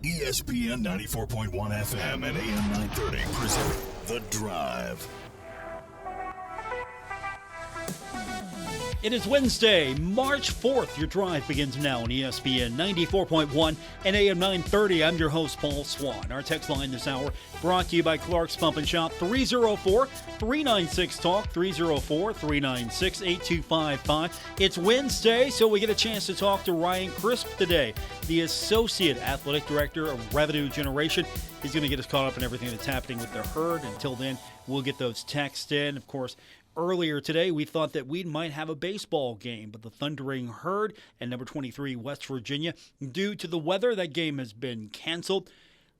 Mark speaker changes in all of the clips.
Speaker 1: ESPN 94.1 FM and AM 930 present The Drive.
Speaker 2: It is Wednesday, March 4th. Your drive begins now on ESPN 94.1 and AM 930. I'm your host, Paul Swann. Our text line this hour brought to you by Clark's Pump and Shop, 304-396-TALK, 304-396-8255. It's Wednesday, so we get a chance to talk to Ryan Crisp today, the Associate Athletic Director of Revenue Generation. He's going to get us caught up in everything that's happening with the herd. Until then, we'll get those texts in. Of course, earlier today, we thought that we might have a baseball game, but the Thundering Herd and number 23 West Virginia, due to the weather, that game has been canceled.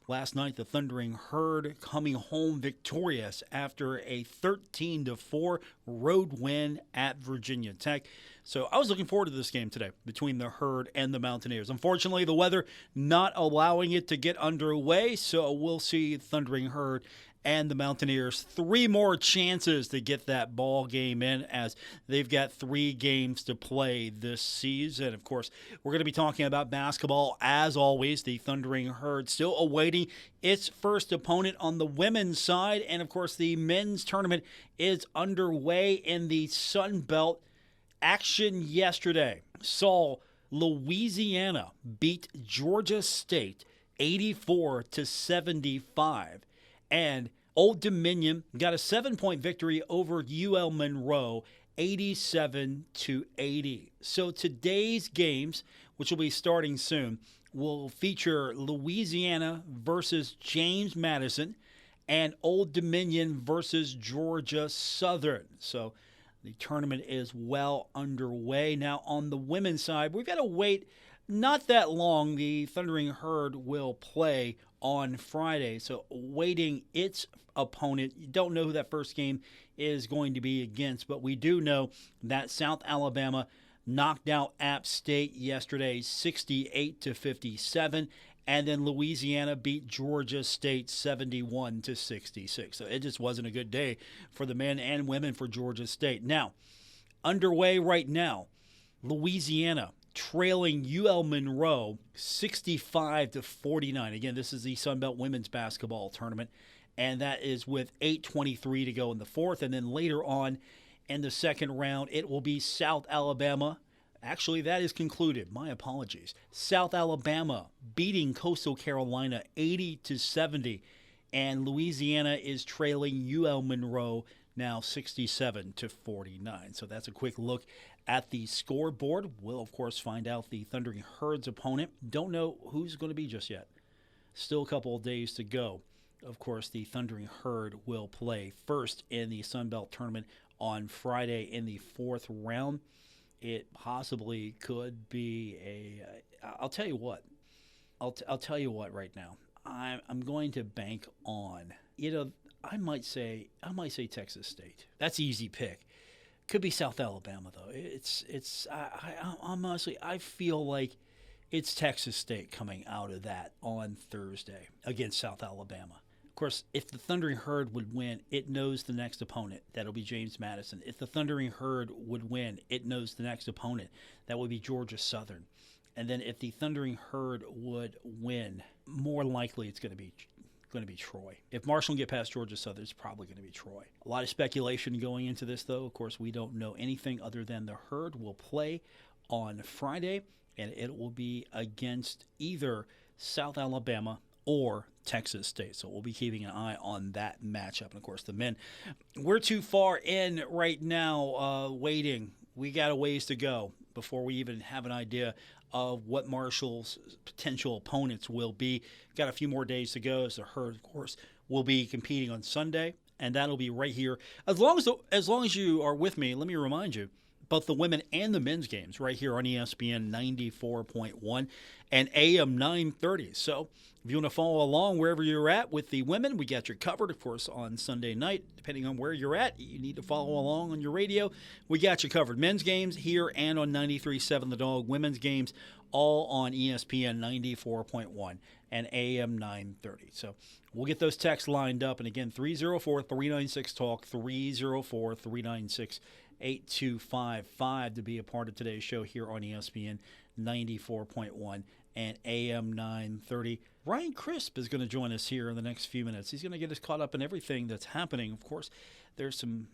Speaker 2: Last night, the Thundering Herd coming home victorious after a 13-4 road win at Virginia Tech. So I was looking forward to this game today between the Herd and the Mountaineers. Unfortunately, the weather not allowing it to get underway, so we'll see Thundering Herd and the Mountaineers 3 more chances to get that ball game in, as they've got 3 games to play this season. Of course, we're going to be talking about basketball as always. The Thundering Herd still awaiting its first opponent on the women's side, and of course the men's tournament is underway in the Sun Belt. Action yesterday saw Louisiana beat Georgia State 84-75. And Old Dominion got a 7-point victory over UL Monroe, 87-80. So today's games, which will be starting soon, will feature Louisiana versus James Madison and Old Dominion versus Georgia Southern. So the tournament is well underway. Now on the women's side, we've got to wait not that long. The Thundering Herd will play on Friday, so awaiting its opponent. You don't know who that first game is going to be against, but we do know that South Alabama knocked out App State yesterday 68-57, and then Louisiana beat Georgia State 71-66. So it just wasn't a good day for the men and women for Georgia State. Now, underway right now, Louisiana trailing UL Monroe 65-49. Again, this is the Sun Belt Women's Basketball Tournament, and that is with 8:23 to go in the fourth. And then later on in the second round, it will be South Alabama. Actually, that is concluded. My apologies. South Alabama beating Coastal Carolina 80-70, and Louisiana is trailing UL Monroe now 67-49. So that's a quick look at the scoreboard. We'll, of course, find out the Thundering Herd's opponent. Don't know who's going to be just yet. Still a couple of days to go. Of course, the Thundering Herd will play first in the Sun Belt Tournament on Friday in the fourth round. It possibly could be I'll tell you what. I'll tell you what right now. I'm going to bank on, I might say Texas State. That's an easy pick. Could be South Alabama though. I'm honestly, I feel like it's Texas State coming out of that on Thursday against South Alabama. Of course, if the Thundering Herd would win, it knows the next opponent. That'll be James Madison. If the Thundering Herd would win, it knows the next opponent. That would be Georgia Southern. And then if the Thundering Herd would win, more likely it's going to be Troy. If Marshall can get past Georgia Southern, it's probably going to be Troy. A lot of speculation going into this, though. Of course, we don't know anything other than the Herd will play on Friday, and it will be against either South Alabama or Texas State. So we'll be keeping an eye on that matchup. And, of course, the men, we're too far in right now waiting. We got a ways to go before we even have an idea of what Marshall's potential opponents will be. Got a few more days to go, as the Herd, of course, will be competing on Sunday, and that'll be right here. As long as you are with me, let me remind you, both the women and the men's games right here on ESPN 94.1 and AM 930. So if you want to follow along wherever you're at with the women, we got you covered, of course, on Sunday night. Depending on where you're at, you need to follow along on your radio. We got you covered. Men's games here and on 93.7 The Dog. Women's games all on ESPN 94.1 and AM 930. So we'll get those texts lined up. And again, 304-396-TALK, 304-396-8255 to be a part of today's show here on ESPN 94.1 and AM 930. Ryan Crisp is going to join us here in the next few minutes. He's going to get us caught up in everything that's happening. Of course, there's some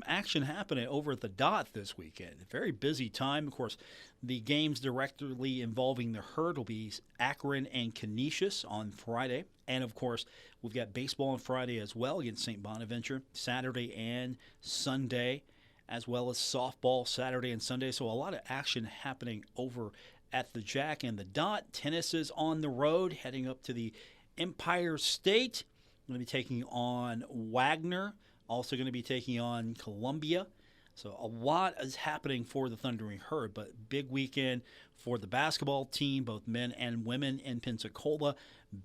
Speaker 2: action happening over at the Dot this weekend. A very busy time. Of course, the games directly involving the Herd will be Akron and Canisius on Friday. And, of course, we've got baseball on Friday as well against St. Bonaventure, Saturday and Sunday, as well as softball Saturday and Sunday. So a lot of action happening over at the Jack and the Dot. Tennis is on the road, heading up to the Empire State. Going to be taking on Wagner. Also going to be taking on Columbia. So a lot is happening for the Thundering Herd, but big weekend for the basketball team, both men and women in Pensacola.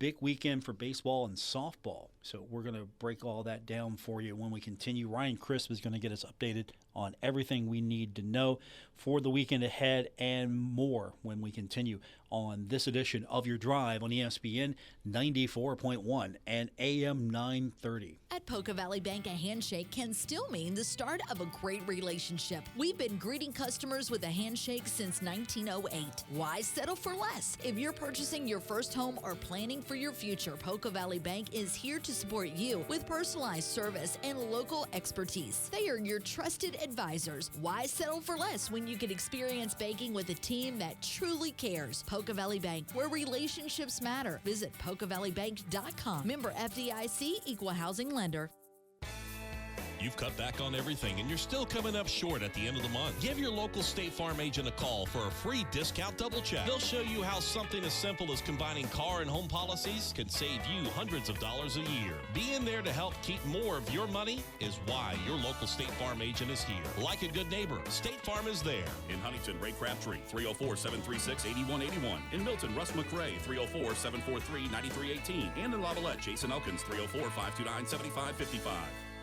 Speaker 2: Big weekend for baseball and softball. So we're going to break all that down for you when we continue. Ryan Crisp is going to get us updated on everything we need to know for the weekend ahead and more when we continue on this edition of Your Drive on ESPN 94.1 and AM 930.
Speaker 3: At Poca Valley Bank, a handshake can still mean the start of a great relationship. We've been greeting customers with a handshake since 1908. Why settle for less? If you're purchasing your first home or planning for your future, Poca Valley Bank is here to support you with personalized service and local expertise. They are your trusted advisors. Why settle for less when you can experience banking with a team that truly cares? Poca Valley Bank, where relationships matter. Visit PocaValleyBank.com. Member FDIC, Equal Housing Lender.
Speaker 4: You've cut back on everything and you're still coming up short at the end of the month. Give your local State Farm agent a call for a free discount double check. They'll show you how something as simple as combining car and home policies can save you hundreds of dollars a year. Being there to help keep more of your money is why your local State Farm agent is here. Like a good neighbor, State Farm is there.
Speaker 5: In Huntington, Ray Crabtree, 304-736-8181. In Milton, Russ McRae, 304-743-9318. And in Lavallette, Jason Elkins, 304-529-7555.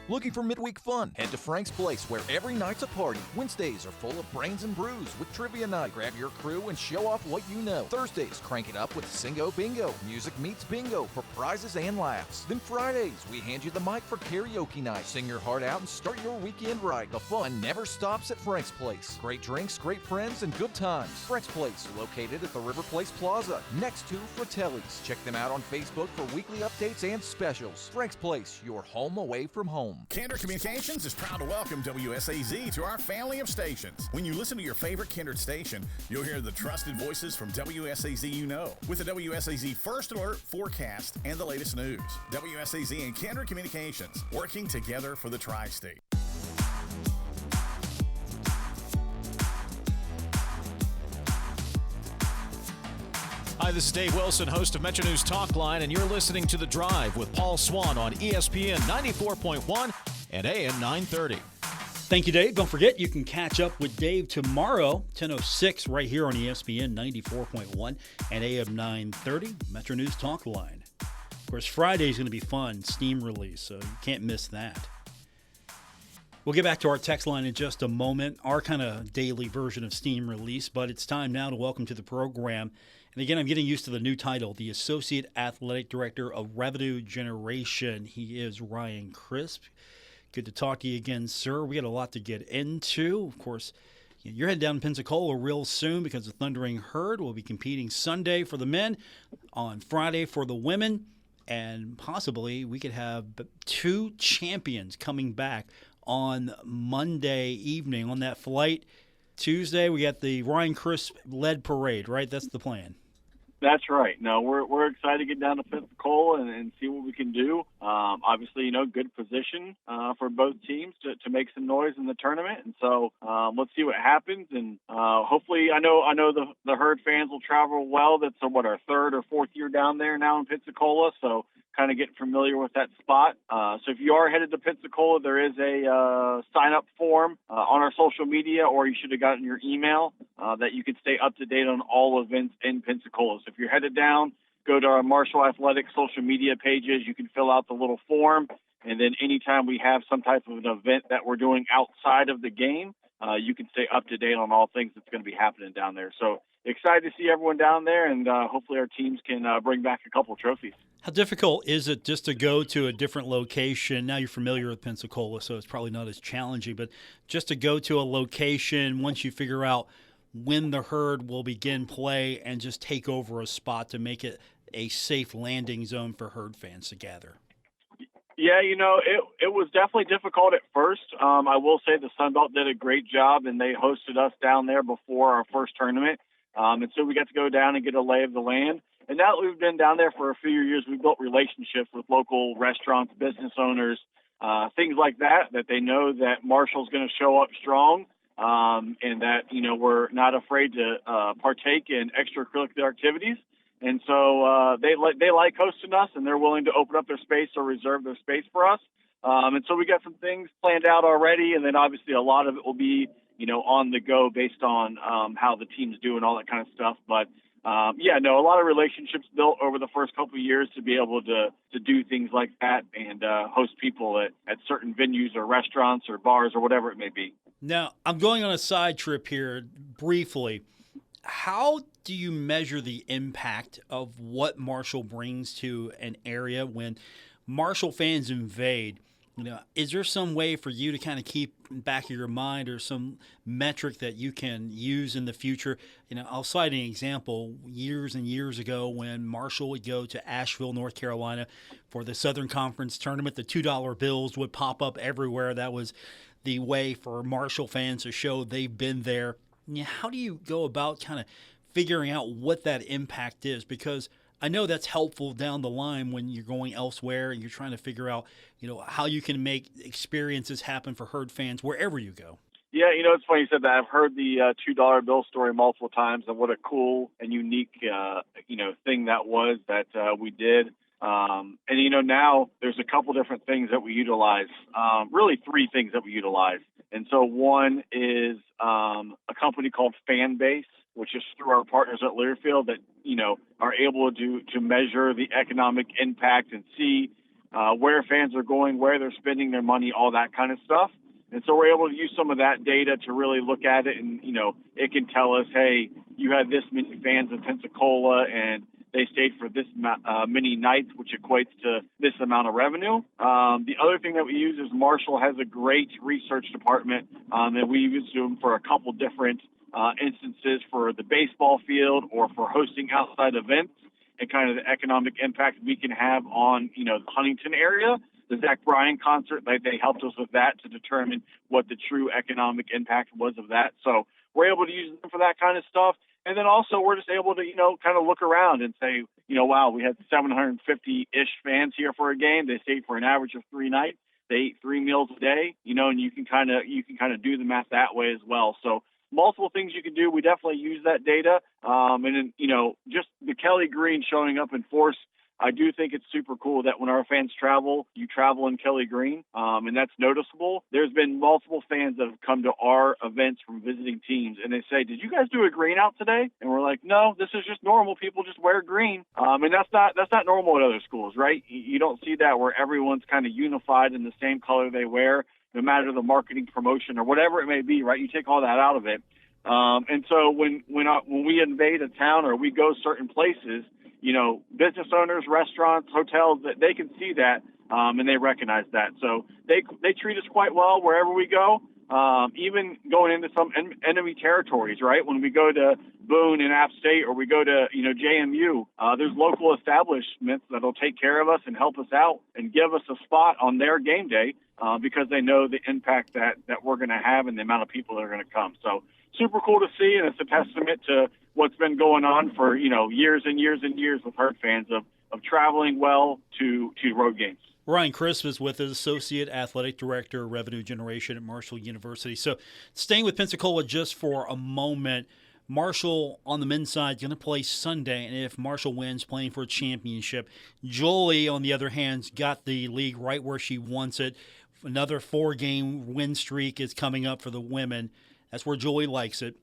Speaker 6: Looking for midweek fun? Head to Frank's Place, where every night's a party. Wednesdays are full of brains and brews with trivia night. Grab your crew and show off what you know. Thursdays, crank it up with Singo Bingo. Music meets bingo for prizes and laughs. Then Fridays, we hand you the mic for karaoke night. Sing your heart out and start your weekend right. The fun never stops at Frank's Place. Great drinks, great friends, and good times. Frank's Place, located at the River Place Plaza, next to Fratelli's. Check them out on Facebook for weekly updates and specials. Frank's Place, your home away from home.
Speaker 1: Kinder Communications is proud to welcome WSAZ to our family of stations. When you listen to your favorite Kindred station, you'll hear the trusted voices from WSAZ you know, with the WSAZ First Alert, forecast, and the latest news. WSAZ and Kinder Communications, working together for the Tri-State.
Speaker 7: Hi, this is Dave Wilson, host of Metro News Talkline, and you're listening to The Drive with Paul Swann on ESPN 94.1 and AM 930.
Speaker 2: Thank you, Dave. Don't forget, you can catch up with Dave tomorrow, 10:06, right here on ESPN 94.1 and AM 930, Metro News Talkline. Of course, Friday is going to be fun, Steam release, so you can't miss that. We'll get back to our text line in just a moment, our kind of daily version of Steam release, but it's time now to welcome to the program. And again, I'm getting used to the new title, the Associate Athletic Director of Revenue Generation. He is Ryan Crisp. Good to talk to you again, sir. We got a lot to get into. Of course, you're heading down to Pensacola real soon because the Thundering Herd will be competing Sunday for the men, on Friday for the women, and possibly we could have two champions coming back on Monday evening on that flight. Tuesday, we got the Ryan Crisp-led parade, right? That's the plan.
Speaker 8: That's right. No, we're excited to get down to Pensacola and see what we can do. Obviously, good position for both teams to make some noise in the tournament. And so let's see what happens. And hopefully, I know the Herd fans will travel well. That's our third or fourth year down there now in Pensacola. So kind of get familiar with that spot. So if you are headed to Pensacola, there is a sign-up form on our social media, or you should have gotten your email that you could stay up to date on all events in Pensacola. So if you're headed down, go to our Marshall Athletics social media pages. You can fill out the little form, and then anytime we have some type of an event that we're doing outside of the game, you can stay up to date on all things that's going to be happening down there. So excited to see everyone down there, and hopefully our teams can bring back a couple trophies.
Speaker 2: How difficult is it just to go to a different location? Now you're familiar with Pensacola, so it's probably not as challenging, but just to go to a location once you figure out when the Herd will begin play and just take over a spot to make it a safe landing zone for Herd fans to gather?
Speaker 8: Yeah, it was definitely difficult at first. I will say the Sun Belt did a great job, and they hosted us down there before our first tournament. And so we got to go down and get a lay of the land. And now that we've been down there for a few years, we've built relationships with local restaurants, business owners, things like that they know that Marshall's going to show up strong, and that, we're not afraid to partake in extracurricular activities. And so they like hosting us, and they're willing to open up their space or reserve their space for us. And so we got some things planned out already, and then obviously a lot of it will be, on the go based on how the team's doing, all that kind of stuff. But a lot of relationships built over the first couple of years to be able to do things like that and host people at certain venues or restaurants or bars or whatever it may be.
Speaker 2: Now, I'm going on a side trip here briefly. How do you measure the impact of what Marshall brings to an area when Marshall fans invade? Is there some way for you to kind of keep in the back of your mind or some metric that you can use in the future? I'll cite an example. Years and years ago when Marshall would go to Asheville, North Carolina for the Southern Conference tournament, the $2 bills would pop up everywhere. That was the way for Marshall fans to show they've been there. How do you go about kind of figuring out what that impact is? Because I know that's helpful down the line when you're going elsewhere and you're trying to figure out, how you can make experiences happen for Herd fans wherever you go.
Speaker 8: Yeah, it's funny you said that. I've heard the $2 bill story multiple times, and what a cool and unique, thing that was that we did. And, now there's a couple different things that we utilize, really three things that we utilize. And so one is a company called Fanbase, which is through our partners at Learfield that, are able to measure the economic impact and see where fans are going, where they're spending their money, all that kind of stuff. And so we're able to use some of that data to really look at it. And, it can tell us, hey, you had this many fans in Pensacola and they stayed for this many nights, which equates to this amount of revenue. The other thing that we use is Marshall has a great research department that we use them for a couple different instances for the baseball field or for hosting outside events and kind of the economic impact we can have on, the Huntington area. The Zach Bryan concert, they helped us with that to determine what the true economic impact was of that. So we're able to use them for that kind of stuff. And then also we're just able to, kind of look around and say, wow, we had 750-ish fans here for a game. They stayed for an average of 3 nights. They ate 3 meals a day, and you can kind of do the math that way as well. So multiple things you can do. We definitely use that data. And then, just the Kelly Green showing up in force. I do think it's super cool that when our fans travel, you travel in Kelly Green, and that's noticeable. There's been multiple fans that have come to our events from visiting teams, and they say, did you guys do a green out today? And we're like, no, this is just normal. People just wear green. And that's not normal at other schools, right? You don't see that where everyone's kind of unified in the same color they wear, no matter the marketing promotion or whatever it may be, right? You take all that out of it. And so when we invade a town or we go certain places, business owners, restaurants, hotels, that they can see that, and they recognize that. So they treat us quite well wherever we go, even going into some enemy territories, right? When we go to Boone and App State or we go to, JMU, there's local establishments that'll take care of us and help us out and give us a spot on their game day because they know the impact that we're going to have and the amount of people that are going to come. So super cool to see, and it's a testament to what's been going on for, years and years and years with Herd fans of traveling well to road games.
Speaker 2: Ryan Crisp is with us, Associate Athletic Director, Revenue Generation at Marshall University. So staying with Pensacola just for a moment, Marshall on the men's side is going to play Sunday, and if Marshall wins, playing for a championship. Jolie, on the other hand, got the league right where she wants it. Another 4-game win streak is coming up for the women. That's where Jolie likes it.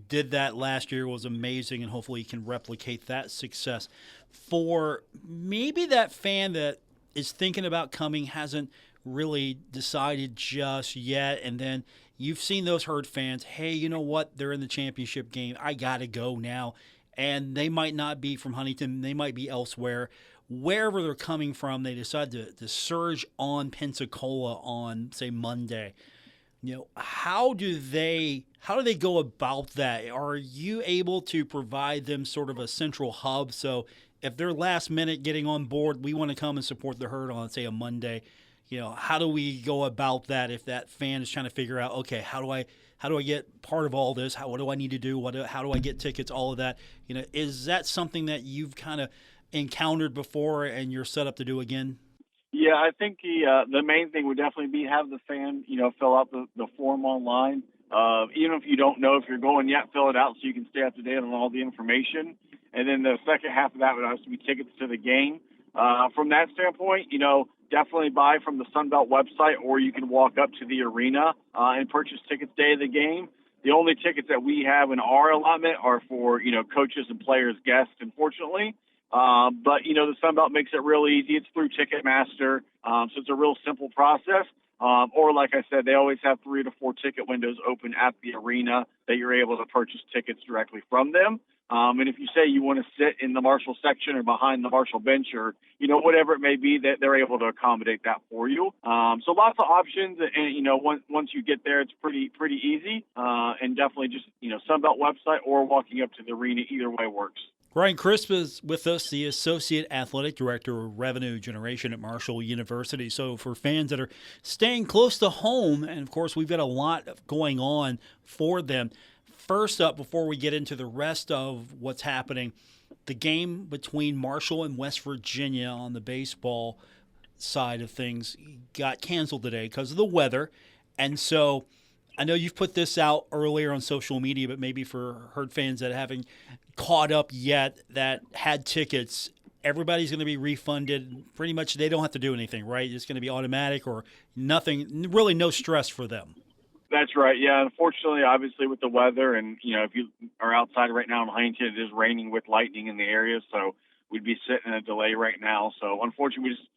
Speaker 2: Did that last year, was amazing, and hopefully he can replicate that success. For maybe that fan that is thinking about coming, hasn't really decided just yet, and then you've seen those Herd fans, hey, you know what, they're in the championship game, I got to go now, and they might not be from Huntington, they might be elsewhere. Wherever they're coming from, they decide to surge on Pensacola on, say, Monday. How do they go about that? Are you able to provide them sort of a central hub? So if they're last minute getting on board, we want to come and support the herd on, say, a Monday. How do we go about that if that fan is trying to figure out, okay, how do I get part of all this? What do I need to do? How do I get tickets? All of that. Is that something that you've kind of encountered before and you're set up to do again?
Speaker 8: Yeah, I think the main thing would definitely be have the fan, fill out the form online. Even if you don't know if you're going yet, fill it out so you can stay up to date on all the information. And then the second half of that would have to be tickets to the game. From that standpoint, definitely buy from the Sunbelt website, or you can walk up to the arena and purchase tickets day of the game. The only tickets that we have in our allotment are for, coaches and players, guests, unfortunately. But the Sunbelt makes it real easy. It's through Ticketmaster, so it's a real simple process. Or like I said, they always have 3 to 4 ticket windows open at the arena that you're able to purchase tickets directly from them. And if you say you want to sit in the Marshall section or behind the Marshall bench or, whatever it may be, that they're able to accommodate that for you. So lots of options. And, once you get there, it's pretty easy. And definitely just, Sunbelt website or walking up to the arena, either way works.
Speaker 2: Ryan Crisp is with us, the Associate Athletic Director of Revenue Generation at Marshall University. So for fans that are staying close to home, and of course we've got a lot going on for them, first up, before we get into the rest of what's happening, the game between Marshall and West Virginia on the baseball side of things got canceled today because of the weather. And so I know you've put this out earlier on social media, but maybe for Herd fans that haven't caught up yet that had tickets, everybody's going to be refunded. Pretty much they don't have to do anything, right? It's going to be automatic or nothing, really no stress for them.
Speaker 8: That's right. Yeah, unfortunately, obviously with the weather and, if you are outside right now in Huntington, it is raining with lightning in the area, so we'd be sitting in a delay right now. So unfortunately, we just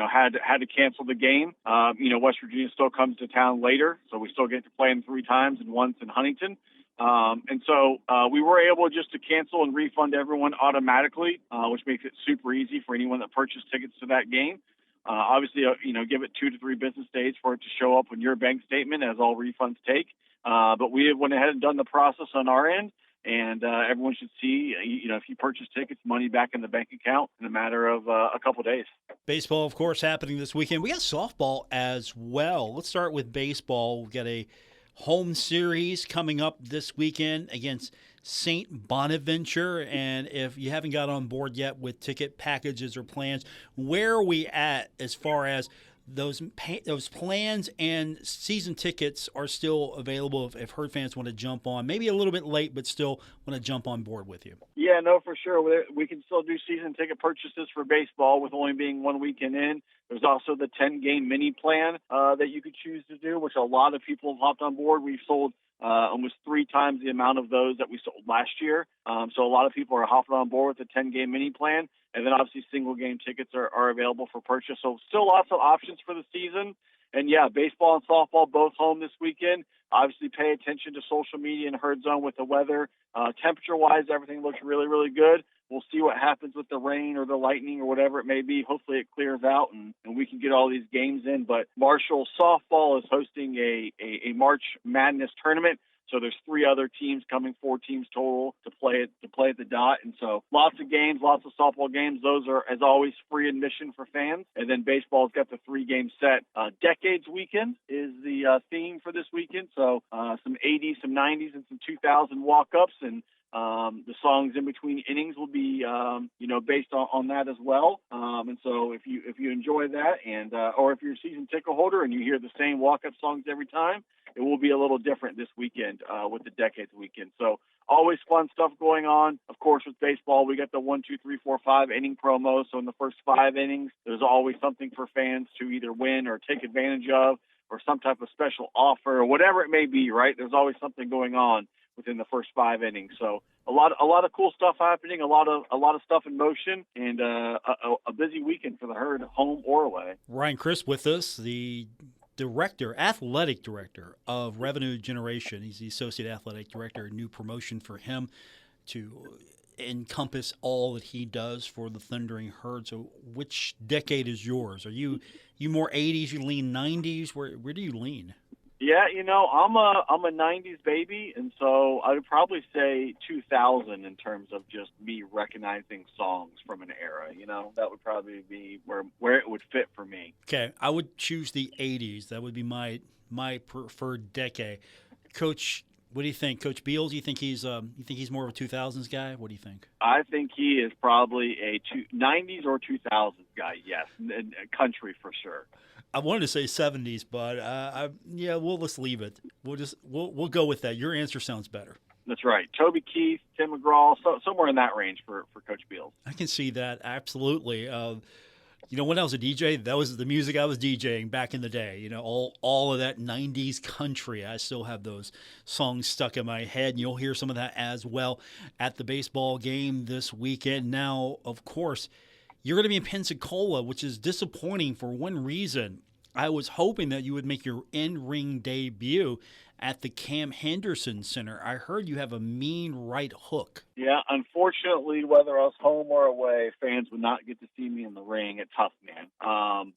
Speaker 8: had to cancel the game. West Virginia still comes to town later, so we still get to play them 3 times and once in Huntington. And so we were able just to cancel and refund everyone automatically, which makes it super easy for anyone that purchased tickets to that game. Obviously, give it 2 to 3 business days for it to show up on your bank statement, as all refunds take. But we went ahead and done the process on our end. And everyone should see, if you purchase tickets, money back in the bank account in a matter of a couple days.
Speaker 2: Baseball, of course, happening this weekend. We got softball as well. Let's start with baseball. We've got a home series coming up this weekend against St. Bonaventure. And if you haven't got on board yet with ticket packages or plans, where are we at as far as those plans and season tickets are still available if Herd fans want to jump on, maybe a little bit late, but still want to jump on board with you?
Speaker 8: Yeah, no, for sure. We can still do season ticket purchases for baseball with only being 1 weekend in. There's also the 10-game mini plan that you could choose to do, which a lot of people have hopped on board. We've sold almost 3 times the amount of those that we sold last year. So a lot of people are hopping on board with the 10-game mini plan. And then obviously single-game tickets are available for purchase. So still lots of options for the season. And, yeah, baseball and softball both home this weekend. Obviously pay attention to social media and Herd Zone with the weather. Temperature-wise, everything looks really, really good. We'll see what happens with the rain or the lightning or whatever it may be. Hopefully it clears out and we can get all these games in. But Marshall softball is hosting a March Madness tournament. So there's 3 other teams coming, 4 teams total to play at the dot. And so lots of games, lots of softball games. Those are, as always, free admission for fans. And then baseball's got the 3-game set. Decades Weekend is the theme for this weekend. So some 80s, some 90s, and some 2000 walk-ups. And the songs in between innings will be, based on that as well. And so if you enjoy that and, or if you're a season ticket holder and you hear the same walk-up songs every time, it will be a little different this weekend, with the Decades Weekend. So always fun stuff going on. Of course, with baseball, we got the 1, 2, 3, 4, 5 inning promo. So in the first 5 innings, there's always something for fans to either win or take advantage of, or some type of special offer or whatever it may be, right? There's always something going on within the first 5 innings. So a lot of cool stuff happening, a lot of stuff in motion, and a busy weekend for the Herd, home or away.
Speaker 2: Ryan Crisp with us, the athletic director of Revenue Generation. He's the associate athletic director, a new promotion for him to encompass all that he does for the Thundering Herd. So which decade is yours? Are you more 80s, you lean 90s? Where do you lean?
Speaker 8: Yeah, I'm a '90s baby, and so I would probably say 2000 in terms of just me recognizing songs from an era. That would probably be where it would fit for me.
Speaker 2: Okay, I would choose the '80s. That would be my preferred decade. Coach, what do you think, Coach Beals? You think he's more of a 2000s guy? What do you think?
Speaker 8: I think he is probably a '90s or 2000s guy. Yes, and country for sure.
Speaker 2: I wanted to say 70s, but we'll just leave it. We'll go with that. Your answer sounds better.
Speaker 8: That's right. Toby Keith, Tim McGraw, somewhere in that range for Coach Beals.
Speaker 2: I can see that absolutely. When I was a DJ, that was the music I was DJing back in the day. All of that '90s country. I still have those songs stuck in my head, and you'll hear some of that as well at the baseball game this weekend. Now, of course, you're going to be in Pensacola, which is disappointing for one reason. I was hoping that you would make your in-ring debut at the Cam Henderson Center. I heard you have a mean right hook.
Speaker 8: Yeah, unfortunately, whether I was home or away, fans would not get to see me in the ring at Tough Man.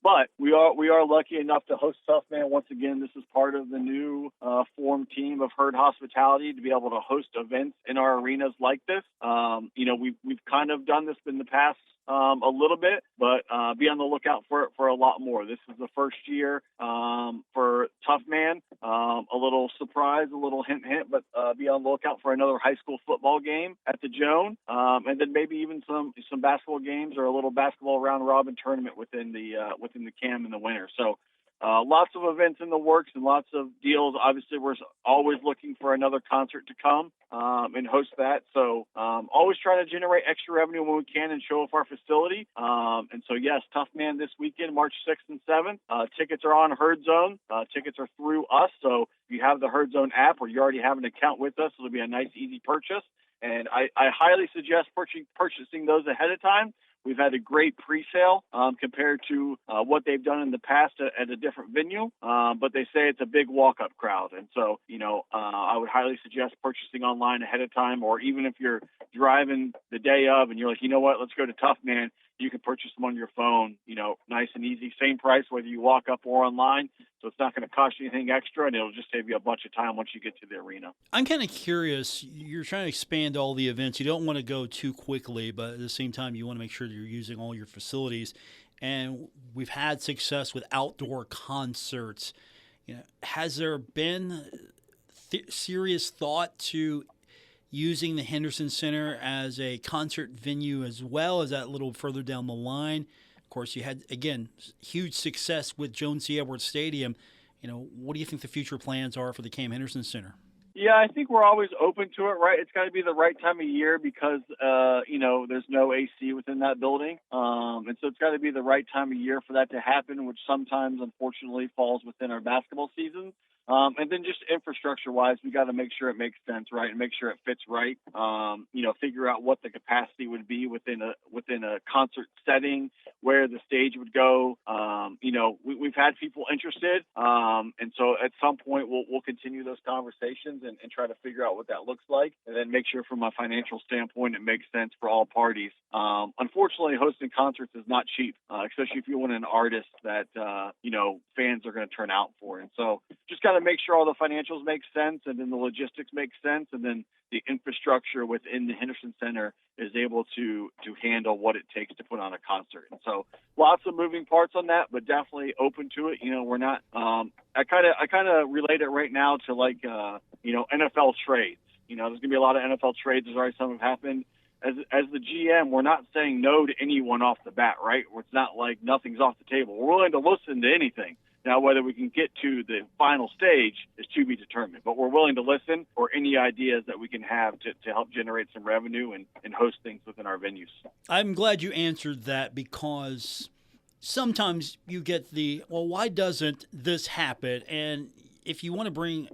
Speaker 8: But we are lucky enough to host Tough Man once again. This is part of the new formed team of Herd Hospitality to be able to host events in our arenas like this. We've kind of done this in the past a little bit, but be on the lookout for a lot more. This is the first year for Tough Man. A little surprise, a little hint, but be on the lookout for another high school football game at the Joan, and then maybe even some basketball games or a little basketball round robin tournament within the Cam in the winter. So. Lots of events in the works and lots of deals. Obviously, we're always looking for another concert to come and host that. So always trying to generate extra revenue when we can and show off our facility. And so, yes, Tough Man this weekend, March 6th and 7th. Tickets are on Herd Zone. Tickets are through us. So if you have the Herd Zone app or you already have an account with us, it'll be a nice, easy purchase. And I highly suggest purchasing those ahead of time. We've had a great pre-sale compared to what they've done in the past at a different venue, but they say it's a big walk-up crowd. And so, I would highly suggest purchasing online ahead of time, or even if you're driving the day of and you're like, you know what, let's go to Tough Man, you can purchase them on your phone, nice and easy, same price whether you walk up or online. So it's not going to cost you anything extra, and it'll just save you a bunch of time once you get to the arena.
Speaker 2: I'm kind of curious. You're trying to expand all the events. You don't want to go too quickly, but at the same time, you want to make sure that you're using all your facilities. And we've had success with outdoor concerts. Has there been serious thought to using the Henderson Center as a concert venue as well? Is that a little further down the line? Of course, you had, again, huge success with Joan C. Edwards Stadium. What do you think the future plans are for the Cam Henderson Center?
Speaker 8: Yeah, I think we're always open to it, right? It's got to be the right time of year because, there's no AC within that building. And so it's got to be the right time of year for that to happen, which sometimes, unfortunately, falls within our basketball season. And then just infrastructure-wise, we got to make sure it makes sense, right, and make sure it fits right. Figure out what the capacity would be within a concert setting, where the stage would go. We've had people interested, and so at some point we'll continue those conversations and try to figure out what that looks like, and then make sure from a financial standpoint it makes sense for all parties. Unfortunately, hosting concerts is not cheap, especially if you want an artist that fans are going to turn out for, and so just got to make sure all the financials make sense, and then the logistics make sense, and then the infrastructure within the Henderson Center is able to handle what it takes to put on a concert. And so lots of moving parts on that, but definitely open to it. We're not, I kind of relate it right now to NFL trades. There's going to be a lot of NFL trades. There's already some have happened. As the GM, we're not saying no to anyone off the bat, right? It's not like nothing's off the table. We're willing to listen to anything. Now, whether we can get to the final stage is to be determined, but we're willing to listen for any ideas that we can have to help generate some revenue and host things within our venues.
Speaker 2: I'm glad you answered that, because sometimes you get why doesn't this happen? And if you want to bring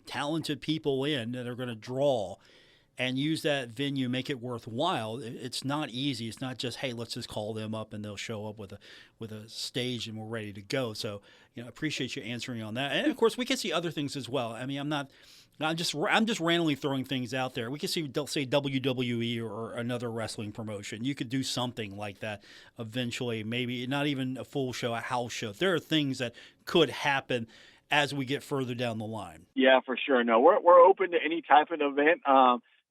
Speaker 2: talented people in that are going to draw and use that venue, make it worthwhile. It's not easy. It's not just, hey, let's just call them up and they'll show up with a stage and we're ready to go. So, I appreciate you answering on that. And of course, we can see other things as well. I mean, I'm just randomly throwing things out there. We could see, say, WWE or another wrestling promotion. You could do something like that eventually. Maybe not even a full show, a house show. There are things that could happen. as we get further down the line.
Speaker 8: Yeah, for sure. No, we're open to any type of event.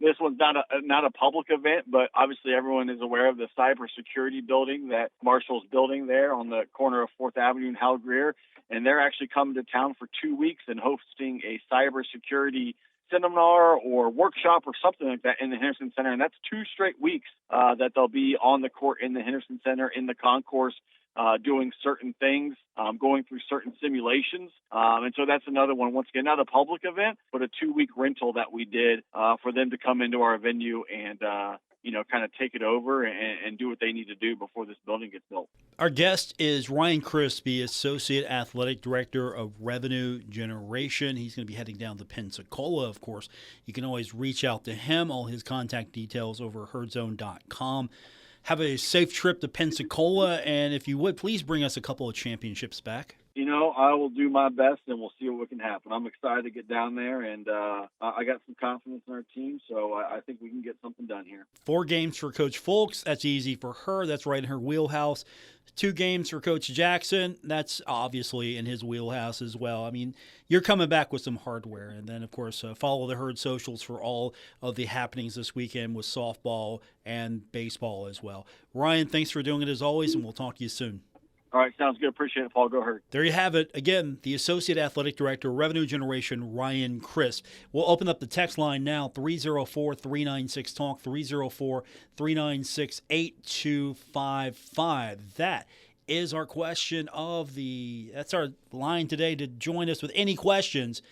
Speaker 8: This one's not a public event, but obviously everyone is aware of the cybersecurity building that Marshall's building there on the corner of 4th Avenue and Hal Greer. And they're actually coming to town for 2 weeks and hosting a cybersecurity seminar or workshop or something like that in the Henderson Center. And that's 2 straight weeks that they'll be on the court in the Henderson Center in the concourse doing certain things, going through certain simulations. And so that's another one, once again, not a public event, but a 2-week rental that we did for them to come into our venue and, kind of take it over and do what they need to do before this building gets built.
Speaker 2: Our guest is Ryan Crispy, Associate Athletic Director of Revenue Generation. He's going to be heading down to Pensacola, of course. You can always reach out to him. All his contact details over herdzone.com. Have a safe trip to Pensacola, and if you would, please bring us a couple of championships back.
Speaker 8: I will do my best, and we'll see what can happen. I'm excited to get down there, and I got some confidence in our team, so I think we can get something done here. 4
Speaker 2: games for Coach Folks. That's easy for her. That's right in her wheelhouse. 2 games for Coach Jackson. That's obviously in his wheelhouse as well. I mean, you're coming back with some hardware. And then, of course, follow the Herd socials for all of the happenings this weekend with softball and baseball as well. Ryan, thanks for doing it as always, and we'll talk to you soon.
Speaker 8: All right, sounds good. Appreciate it, Paul. Go Herd.
Speaker 2: There you have it. Again, the Associate Athletic Director, Revenue Generation, Ryan Crisp. We'll open up the text line now, 304-396-TALK, 304-396-8255. That is our question of that's our line today to join us with any questions.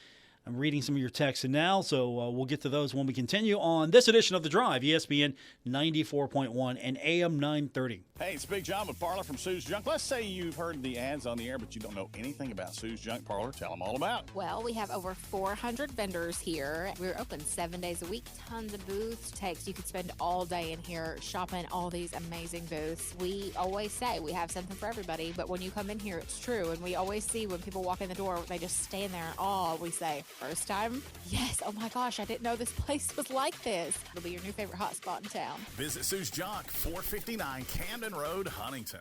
Speaker 2: I'm reading some of your texts now, so we'll get to those when we continue on this edition of The Drive, ESPN 94.1 and AM 930.
Speaker 1: Hey, it's Big John with Parlor from Sue's Junk. Let's say you've heard the ads on the air, but you don't know anything about Sue's Junk Parlor. Tell them all about it.
Speaker 9: Well, we have over 400 vendors here. We're open 7 days a week. Tons of booths. You could spend all day in here shopping all these amazing booths. We always say we have something for everybody, but when you come in here, it's true. And we always see when people walk in the door, they just stand there in awe. We say, first time? Yes. Oh my gosh, I didn't know this place was like this. It'll be your new favorite hotspot in town.
Speaker 1: Visit Sue's Junk, 459 Camden Road, Huntington.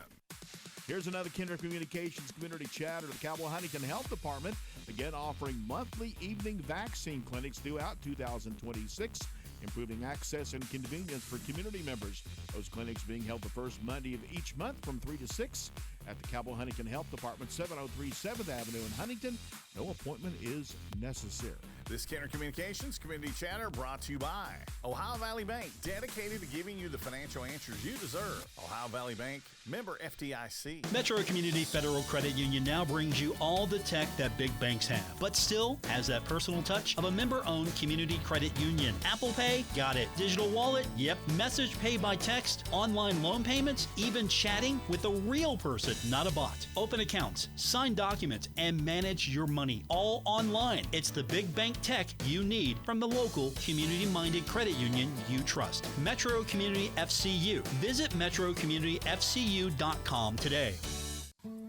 Speaker 10: Here's another Kinder Communications community chat at the Cowboy Huntington Health Department. Again, offering monthly evening vaccine clinics throughout 2026, improving access and convenience for community members. Those clinics being held the first Monday of each month from 3 to 6 at the Cowboy Huntington Health Department, 703 7th Avenue in Huntington. No appointment is necessary.
Speaker 1: This Kinder Communications Community Chatter brought to you by Ohio Valley Bank, dedicated to giving you the financial answers you deserve. Ohio Valley Bank, member FDIC.
Speaker 2: Metro Community Federal Credit Union now brings you all the tech that big banks have, but still has that personal touch of a member-owned community credit union. Apple Pay? Got it. Digital wallet? Yep. Message pay by text, online loan payments, even chatting with a real person, not a bot. Open accounts, sign documents, and manage your money all online. It's the big bank tech you need from the local community-minded credit union you trust. Metro Community FCU. Visit metrocommunityfcu.com today.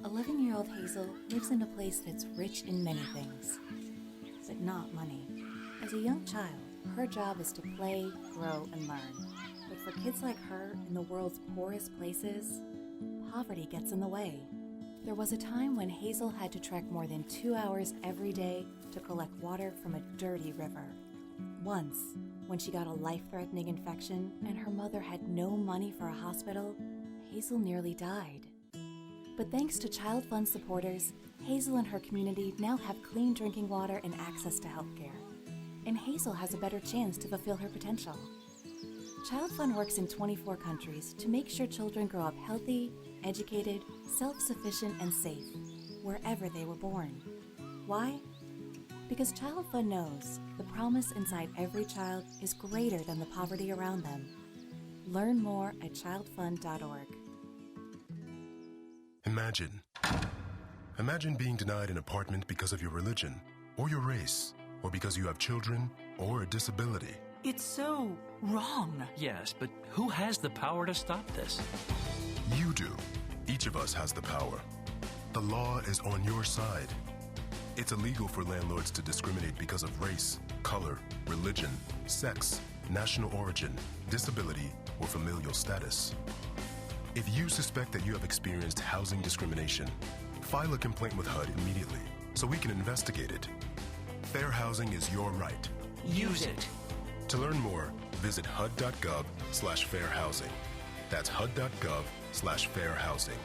Speaker 11: 11-year-old Hazel lives in a place that's rich in many things, but not money. As a young child, her job is to play, grow, and learn. But for kids like her in the world's poorest places, poverty gets in the way. There was a time when Hazel had to trek more than 2 hours every day to collect water from a dirty river. Once, when she got a life-threatening infection and her mother had no money for a hospital, Hazel nearly died. But thanks to Child Fund supporters, Hazel and her community now have clean drinking water and access to healthcare. And Hazel has a better chance to fulfill her potential. Child Fund works in 24 countries to make sure children grow up healthy, educated, self-sufficient, and safe, wherever they were born. Why? Because Child Fund knows the promise inside every child is greater than the poverty around them. Learn more at childfund.org.
Speaker 12: Imagine being denied an apartment because of your religion, or your race, or because you have children, or a disability.
Speaker 13: It's so wrong. Yes, but who has the power to stop this?
Speaker 12: You do. Each of us has the power. The law is on your side. It's illegal for landlords to discriminate because of race, color, religion, sex, national origin, disability, or familial status. If you suspect that you have experienced housing discrimination, file a complaint with HUD immediately. so we can investigate it. Fair housing is your right.
Speaker 13: Use it.
Speaker 12: To learn more, visit hud.gov/fairhousing. That's hud.gov/fairhousing.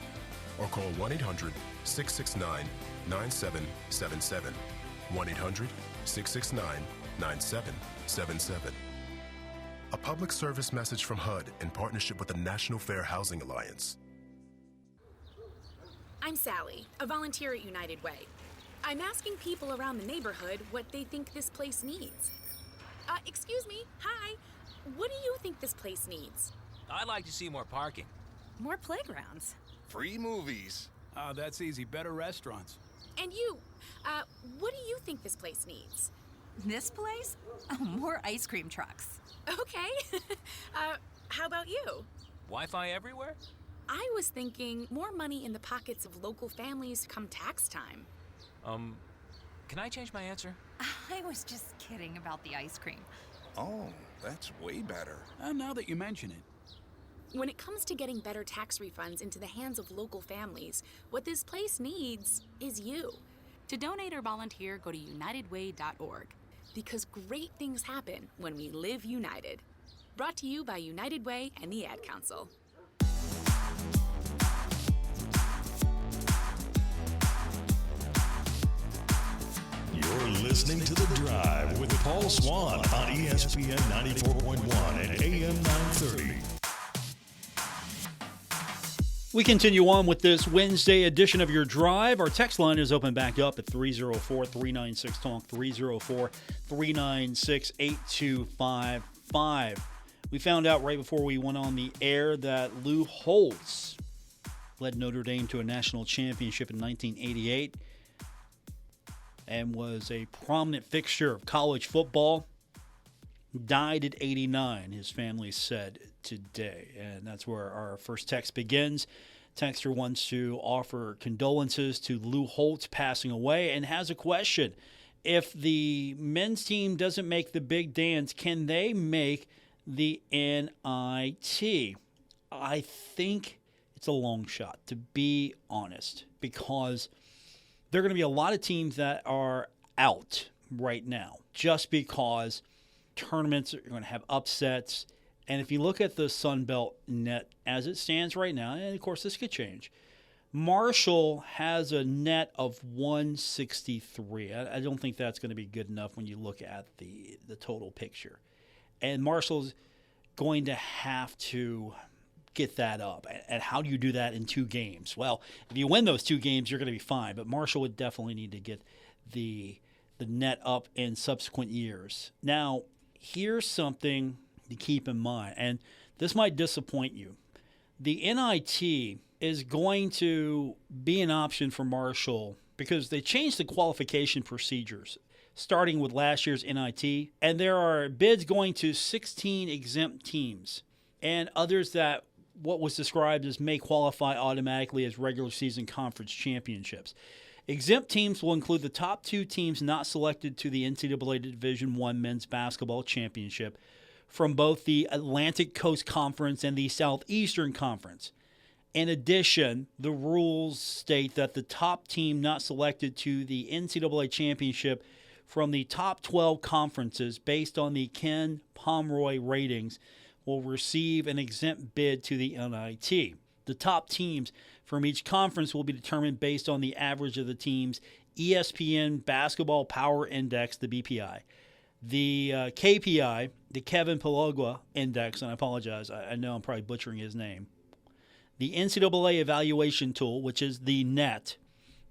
Speaker 12: Or call 1-800-669-9777. 1-800-669-9777. A public service message from HUD in partnership with the National Fair Housing Alliance.
Speaker 14: I'm Sally, a volunteer at United Way. I'm asking people around the neighborhood what they think this place needs. Excuse me, hi. What do you think this place needs?
Speaker 15: I'd like to see more parking.
Speaker 14: More playgrounds.
Speaker 16: Free movies.
Speaker 17: That's easy. Better restaurants.
Speaker 14: And you, what do you think this place needs?
Speaker 18: This place? Oh, more ice cream trucks.
Speaker 14: Okay. How about you?
Speaker 15: Wi-Fi everywhere?
Speaker 14: I was thinking more money in the pockets of local families come tax time.
Speaker 15: Can I change my answer?
Speaker 18: I was just kidding about the ice cream.
Speaker 16: Oh, that's way better.
Speaker 17: Now that you mention it.
Speaker 14: When it comes to getting better tax refunds into the hands of local families, what this place needs is you. To donate or volunteer, go to unitedway.org. Because great things happen when we live united. Brought to you by United Way and the Ad Council.
Speaker 19: You're listening to The Drive with Paul Swann on ESPN 94.1 and AM 930.
Speaker 2: We continue on with this Wednesday edition of Your Drive. Our text line is open back up at 304-396-TALK, 304-396-8255. We found out right before we went on the air that Lou Holtz led Notre Dame to a national championship in 1988 and was a prominent fixture of college football. Died at 89, his family said today. And that's where our first text begins. Texter wants to offer condolences to Lou Holtz passing away and has a question. If the men's team doesn't make the big dance, can they make the NIT? I think it's a long shot, to be honest, because there are going to be a lot of teams that are out right now just because tournaments are going to have upsets. And if you look at the Sun Belt net as it stands right now, and of course this could change, Marshall has a net of 163. I don't think that's going to be good enough when you look at the total picture. And Marshall's going to have to get that up. And how do you do that in 2 games? Well, if you win those 2 games, you're going to be fine. But Marshall would definitely need to get the net up in subsequent years. Now, here's something to keep in mind, and this might disappoint you. The NIT is going to be an option for Marshall because they changed the qualification procedures, starting with last year's NIT, and there are bids going to 16 exempt teams and others that what was described as may qualify automatically as regular season conference championships. Exempt teams will include the top 2 teams not selected to the NCAA Division I Men's Basketball Championship from both the Atlantic Coast Conference and the Southeastern Conference. In addition, the rules state that the top team not selected to the NCAA Championship from the top 12 conferences based on the Ken Pomeroy ratings will receive an exempt bid to the NIT. The top teams from each conference will be determined based on the average of the team's ESPN Basketball Power Index, the BPI, the KPI, the Kevin Pelogua Index, and I apologize, I know I'm probably butchering his name, the NCAA Evaluation Tool, which is the NET,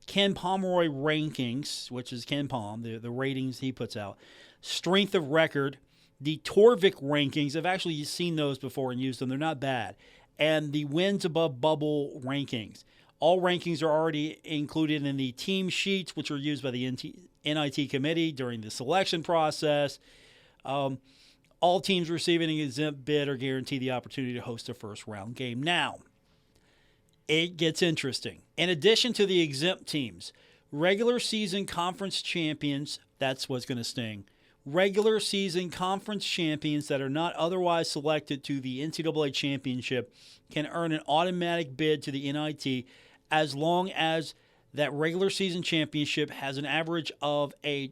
Speaker 2: Ken Pomeroy Rankings, which is Ken Pom, the ratings he puts out, Strength of Record, the Torvik Rankings. I've actually seen those before and used them. They're not bad. And the Wins Above Bubble Rankings. All rankings are already included in the team sheets, which are used by the NIT committee during the selection process. All teams receiving an exempt bid are guaranteed the opportunity to host a first-round game. Now, it gets interesting. In addition to the exempt teams, regular season conference champions, that's what's going to sting, regular season conference champions that are not otherwise selected to the NCAA championship can earn an automatic bid to the NIT as long as that regular season championship has an average of that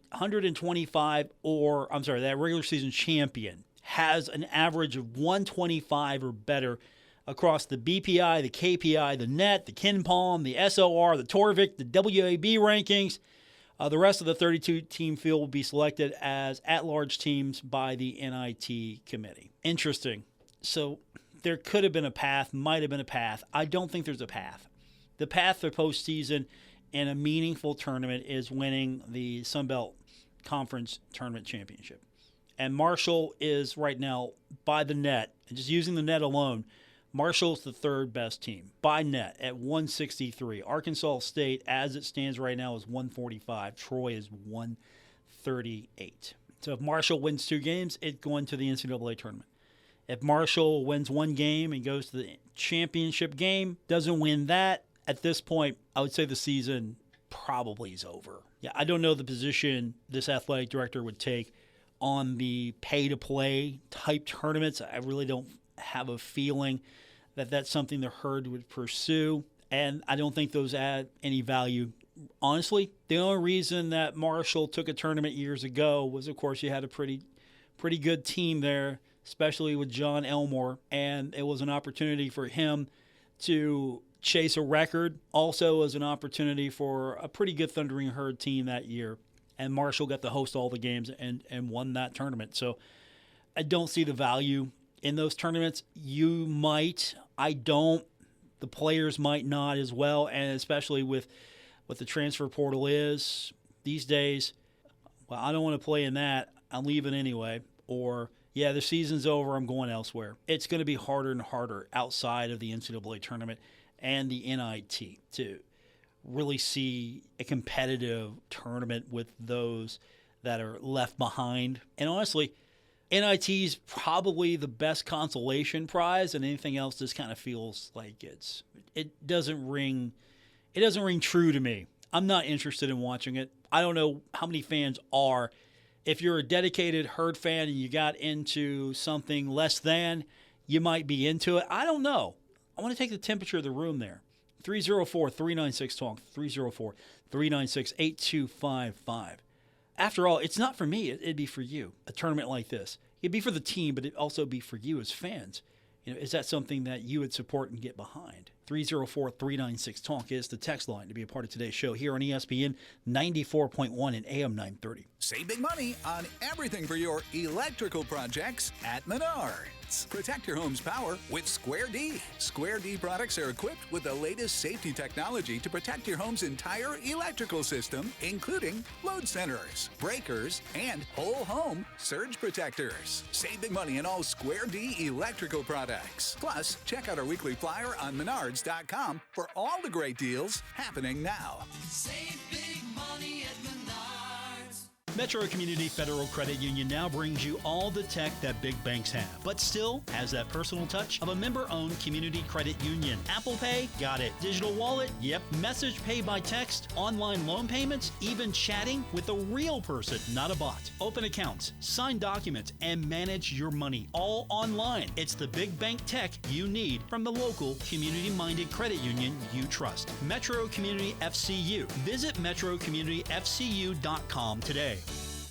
Speaker 2: regular season champion has an average of 125 or better across the BPI, the KPI, the NET, the KenPom, the SOR, the Torvik, the WAB rankings. The rest of the 32-team field will be selected as at-large teams by the NIT committee. Interesting. So there could have been a path, might have been a path. I don't think there's a path. The path for postseason in a meaningful tournament is winning the Sun Belt Conference Tournament Championship. And Marshall is right now, by the net, and just using the net alone, Marshall's the third best team by net at 163. Arkansas State, as it stands right now, is 145. Troy is 138. So if Marshall wins 2 games, it's going to the NCAA tournament. If Marshall wins 1 game and goes to the championship game, doesn't win that, at this point, I would say the season probably is over. Yeah, I don't know the position this athletic director would take on the pay-to-play type tournaments. I really don't have a feeling that that's something the Herd would pursue, and I don't think those add any value. Honestly, the only reason that Marshall took a tournament years ago was, of course, you had a pretty good team there, especially with John Elmore, and it was an opportunity for him to chase a record. Also as an opportunity for a pretty good Thundering Herd team that year, and Marshall got to host all the games and won that tournament. So I don't see the value in those tournaments. You might, I don't. The players might not as well, and especially with what the transfer portal is these days. Well, I don't want to play in that. I'm leaving anyway. Or, yeah, the season's over. I'm going elsewhere. It's going to be harder and harder outside of the NCAA tournament and the NIT to really see a competitive tournament with those that are left behind. And honestly, NIT is probably the best consolation prize, and anything else just kind of feels like it doesn't ring true to me. I'm not interested in watching it. I don't know how many fans are. If you're a dedicated Herd fan and you got into something less than, you might be into it. I don't know. I want to take the temperature of the room there. 304-396-TALK, 304-396-8255. After all, it's not for me. It'd be for you, a tournament like this. It'd be for the team, but it'd also be for you as fans. Is that something that you would support and get behind? 304-396-TALK is the text line to be a part of today's show here on ESPN 94.1 and AM 930.
Speaker 20: Save big money on everything for your electrical projects at Menards. Protect your home's power with Square D. Square D products are equipped with the latest safety technology to protect your home's entire electrical system, including load centers, breakers, and whole home surge protectors. Save big money on all Square D electrical products. Plus, check out our weekly flyer on Menards.com for all the great deals happening now.
Speaker 21: Save big money at Menards.
Speaker 2: Metro Community Federal Credit Union now brings you all the tech that big banks have, but still has that personal touch of a member-owned community credit union. Apple Pay? Got it. Digital wallet? Yep. Message pay by text, online loan payments, even chatting with a real person, not a bot. Open accounts, sign documents, and manage your money all online. It's the big bank tech you need from the local community-minded credit union you trust. Metro Community FCU. Visit metrocommunityfcu.com today.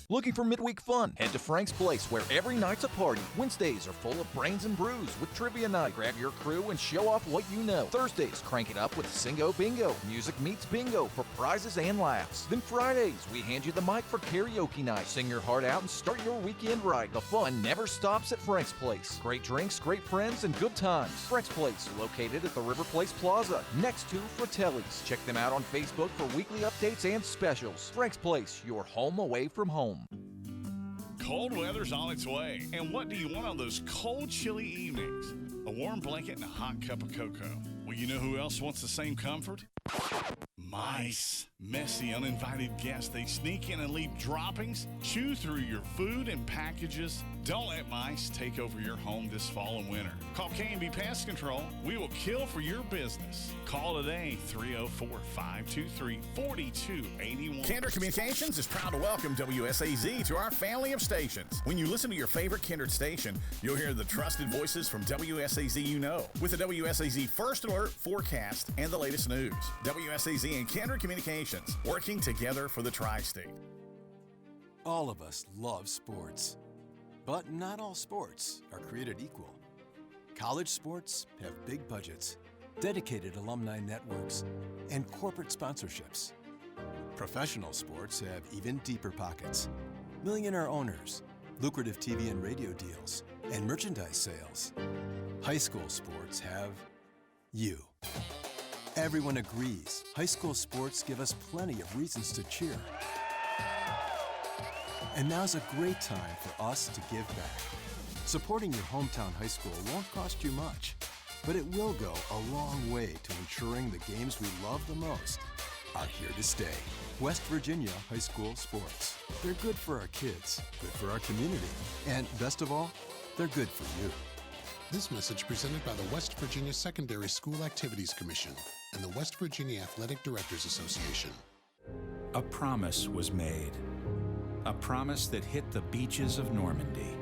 Speaker 6: Looking for midweek fun? Head to Frank's Place, where every night's a party. Wednesdays are full of brains and brews with trivia night. Grab your crew and show off what you know. Thursdays, crank it up with Singo Bingo. Music meets bingo for prizes and laughs. Then Fridays, we hand you the mic for karaoke night. Sing your heart out and start your weekend right. The fun never stops at Frank's Place. Great drinks, great friends, and good times. Frank's Place, located at the River Place Plaza, next to Fratelli's. Check them out on Facebook for weekly updates and specials. Frank's Place, your home away from home.
Speaker 10: Cold weather's on its way, and what do you want on those cold, chilly evenings? A warm blanket and a hot cup of cocoa. Well, you know who else wants the same comfort? Mice. Messy, uninvited guests. They sneak in and leave droppings, chew through your food and packages. Don't let mice take over your home this fall and winter. Call K&B Pest Control. We will kill for your business. Call today, 304-523-4281.
Speaker 1: Kindred Communications is proud to welcome WSAZ to our family of stations. When you listen to your favorite Kindred station, you'll hear the trusted voices from WSAZ you know, with the WSAZ First Alert forecast and the latest news. WSAZ and Kindred Communications, working together for the Tri-State.
Speaker 3: All of us love sports, but not all sports are created equal. College sports have big budgets, dedicated alumni networks, and corporate sponsorships. Professional sports have even deeper pockets, millionaire owners, lucrative TV and radio deals, and merchandise sales. High school sports have you. Everyone agrees high school sports give us plenty of reasons to cheer. And now's a great time for us to give back. Supporting your hometown high school won't cost you much, but it will go a long way to ensuring the games we love the most are here to stay. West Virginia High School Sports. They're good for our kids, good for our community, and best of all, they're good for you.
Speaker 22: This message presented by the West Virginia Secondary School Activities Commission and the West Virginia Athletic Directors Association.
Speaker 23: A promise was made. A promise that hit the beaches of Normandy.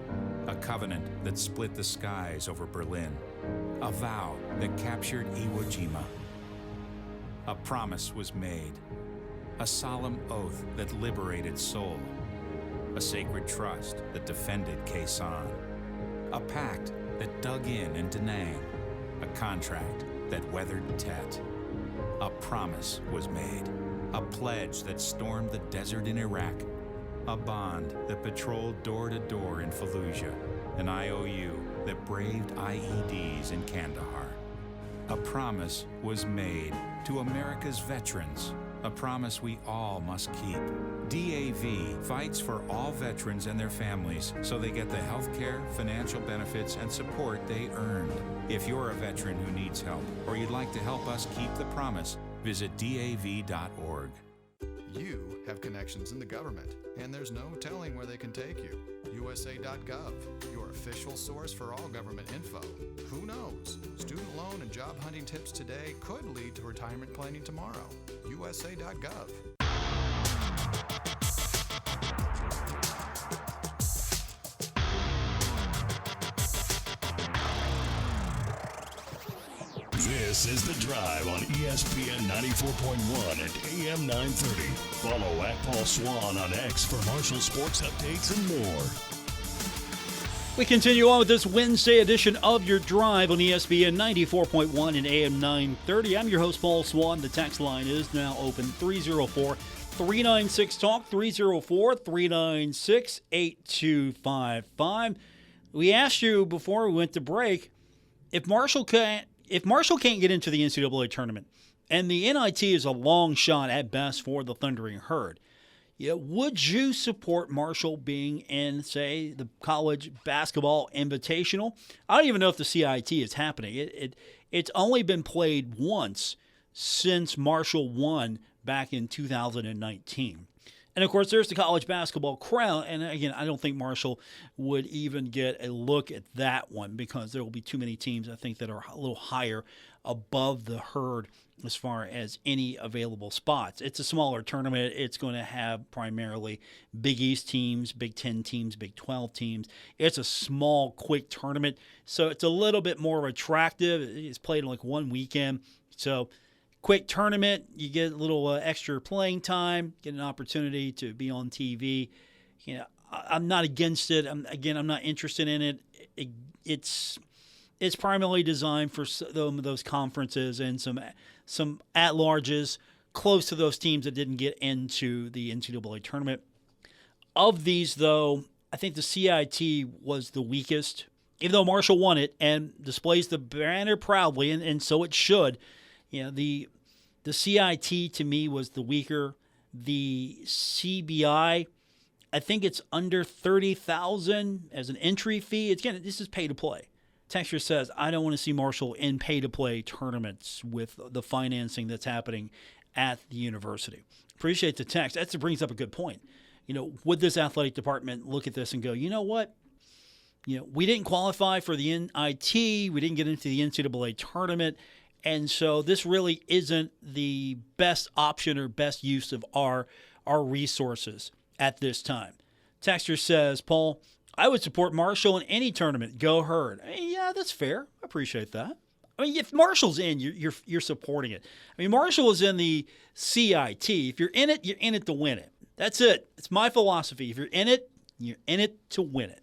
Speaker 23: A covenant that split the skies over Berlin. A vow that captured Iwo Jima. A promise was made. A solemn oath that liberated Seoul. A sacred trust that defended Quezon. A pact that dug in Da Nang. A contract that weathered Tet. A promise was made. A pledge that stormed the desert in Iraq. A bond that patrolled door to door in Fallujah. An IOU that braved IEDs in Kandahar. A promise was made to America's veterans. A promise we all must keep. DAV fights for all veterans and their families so they get the health care, financial benefits, and support they earned. If you're a veteran who needs help or you'd like to help us keep the promise, visit DAV.org.
Speaker 24: You have connections in the government, and there's no telling where they can take you. USA.gov, your official source for all government info. Who knows? Student loan and job hunting tips today could lead to retirement planning tomorrow. USA.gov.
Speaker 19: This is The Drive on ESPN 94.1 and AM 930. Follow at Paul Swann on X for Marshall sports updates and more.
Speaker 2: We continue on with this Wednesday edition of Your Drive on ESPN 94.1 and AM 930. I'm your host, Paul Swann. The text line is now open, 304-396-TALK, 304-396-8255. We asked you before we went to break, if Marshall can't get into the NCAA tournament, and the NIT is a long shot at best for the Thundering Herd, would you support Marshall being in, say, the college basketball invitational? I don't even know if the CIT is happening. It's only been played once since Marshall won back in 2019. And, of course, there's the college basketball crown. And, again, I don't think Marshall would even get a look at that one because there will be too many teams, I think, that are a little higher above the Herd as far as any available spots. It's a smaller tournament. It's going to have primarily Big East teams, Big 10 teams, Big 12 teams. It's a small, quick tournament, so it's a little bit more attractive. It's played in like one weekend. So quick tournament, you get a little extra playing time, get an opportunity to be on TV. I'm not against it. I'm not interested in it. It's primarily designed for some of those conferences and some at-larges close to those teams that didn't get into the NCAA tournament. Of these, though, I think the CIT was the weakest, even though Marshall won it and displays the banner proudly, and so it should. The CIT to me was the weaker. The CBI, I think it's under $30,000 as an entry fee. This is pay to play. Texture says, I don't want to see Marshall in pay-to-play tournaments with the financing that's happening at the university. Appreciate the text. That brings up a good point. Would this athletic department look at this and go, you know what? We didn't qualify for the NIT. We didn't get into the NCAA tournament. And so this really isn't the best option or best use of our resources at this time. Texture says, Paul, I would support Marshall in any tournament. Go Herd. Yeah, that's fair. I appreciate that. I mean, if Marshall's in, you're supporting it. I mean, Marshall is in the CIT. If you're in it, you're in it to win it. That's it. It's my philosophy. If you're in it, you're in it to win it.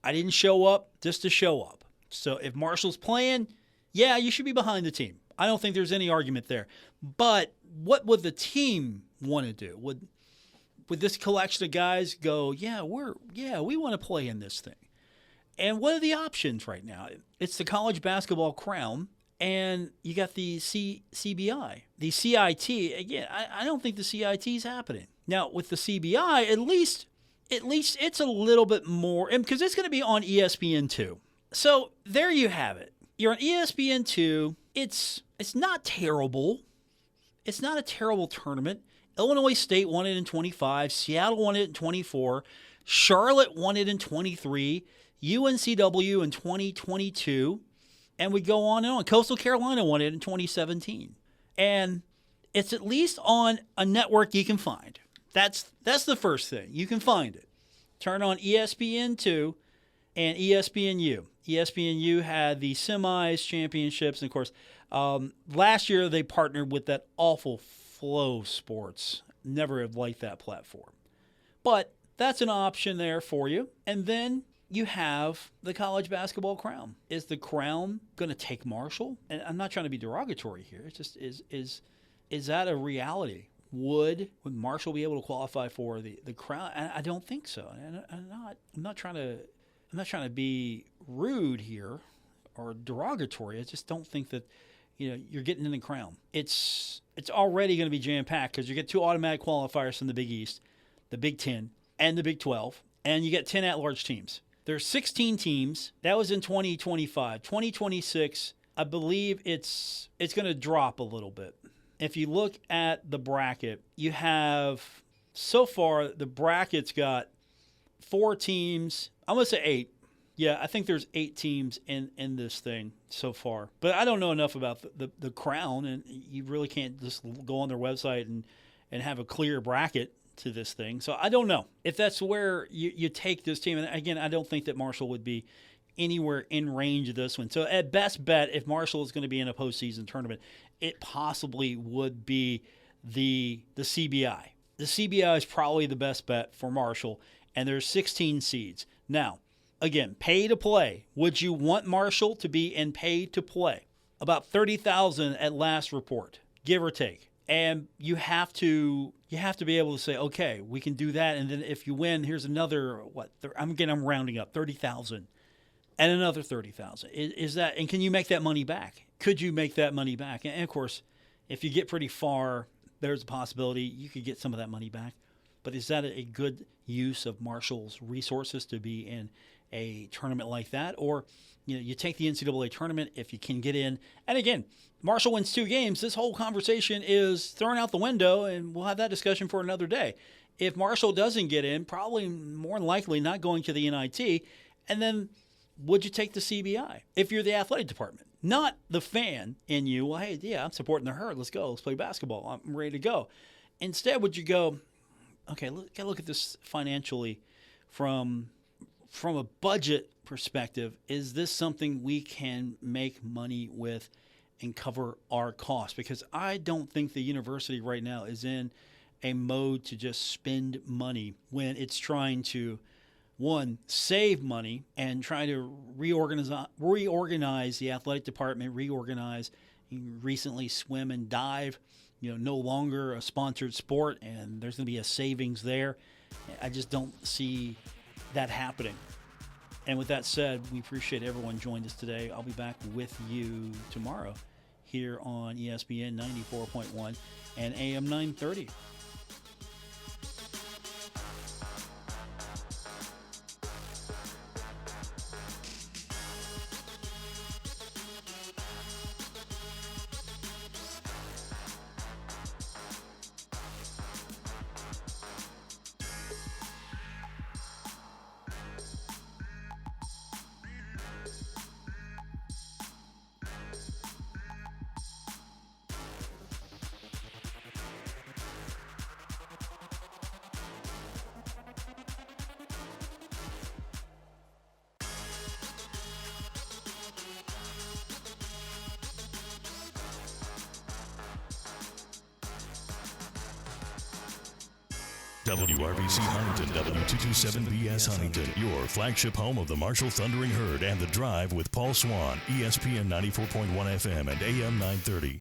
Speaker 2: I didn't show up just to show up. So if Marshall's playing, yeah, you should be behind the team. I don't think there's any argument there. But what would the team want to do? Would this collection of guys go, we want to play in this thing? And what are the options right now? It's the college basketball crown, and you got the CBI. The CIT, again, I don't think the CIT is happening. Now, with the CBI, at least it's a little bit more, because it's going to be on ESPN2. So there you have it. You're on ESPN2. It's not terrible. It's not a terrible tournament. Illinois State won it in 25. Seattle won it in 24. Charlotte won it in 23. UNCW in 2022. And we go on and on. Coastal Carolina won it in 2017. And it's at least on a network you can find. That's the first thing. You can find it. Turn on ESPN2 and ESPNU. ESPNU had the semis, championships, and of course, last year they partnered with that awful Flow Sports. Never have liked that platform. But that's an option there for you. And then you have the college basketball crown. Is the crown going to take Marshall? And I'm not trying to be derogatory here. It's just is that a reality? Would Marshall be able to qualify for the crown? I don't think so. And I'm not trying to be rude here or derogatory. I just don't think that you're getting in the crown. It's already going to be jam-packed because you get 2 automatic qualifiers from the Big East, the Big 10, and the Big 12, and you get 10 at-large teams. There's 16 teams. That was in 2025. 2026, I believe it's going to drop a little bit. If you look at the bracket, you have, so far, the bracket's got 4 teams. I'm going to say 8. Yeah, I think there's 8 teams in this thing so far. But I don't know enough about the crown, and you really can't just go on their website and have a clear bracket to this thing. So I don't know if that's where you take this team. And again, I don't think that Marshall would be anywhere in range of this one. So at best bet, if Marshall is going to be in a postseason tournament, it possibly would be the CBI. The CBI is probably the best bet for Marshall, and there's 16 seeds. Now, again, pay to play. Would you want Marshall to be in pay to play? About 30,000 at last report, give or take. And you have to be able to say, okay, we can do that. And then if you win, here's another, I'm rounding up, 30,000 and another 30,000. Is that, and can you make that money back? Could you make that money back? And of course, if you get pretty far, there's a possibility you could get some of that money back. But is that a good use of Marshall's resources to be in a tournament like that? Or, you take the NCAA tournament if you can get in. And again, Marshall wins 2 games. This whole conversation is thrown out the window, and we'll have that discussion for another day. If Marshall doesn't get in, probably more than likely not going to the NIT. And then would you take the CBI if you're the athletic department? Not the fan in you. Well, hey, yeah, I'm supporting the herd. Let's go. Let's play basketball. I'm ready to go. Instead, would you go, okay, look at this financially from a budget perspective. Is this something we can make money with and cover our costs? Because I don't think the university right now is in a mode to just spend money when it's trying to, one, save money and try to reorganize the athletic department, reorganize recently swim and dive, no longer a sponsored sport, and there's going to be a savings there. I just don't see that happening. And with that said, we appreciate everyone joined us today. I'll be back with you tomorrow here on ESPN 94.1 and AM 930.
Speaker 19: WRVC Huntington, W227BS Huntington, your flagship home of the Marshall Thundering Herd and The Drive with Paul Swann, ESPN 94.1 FM and AM 930.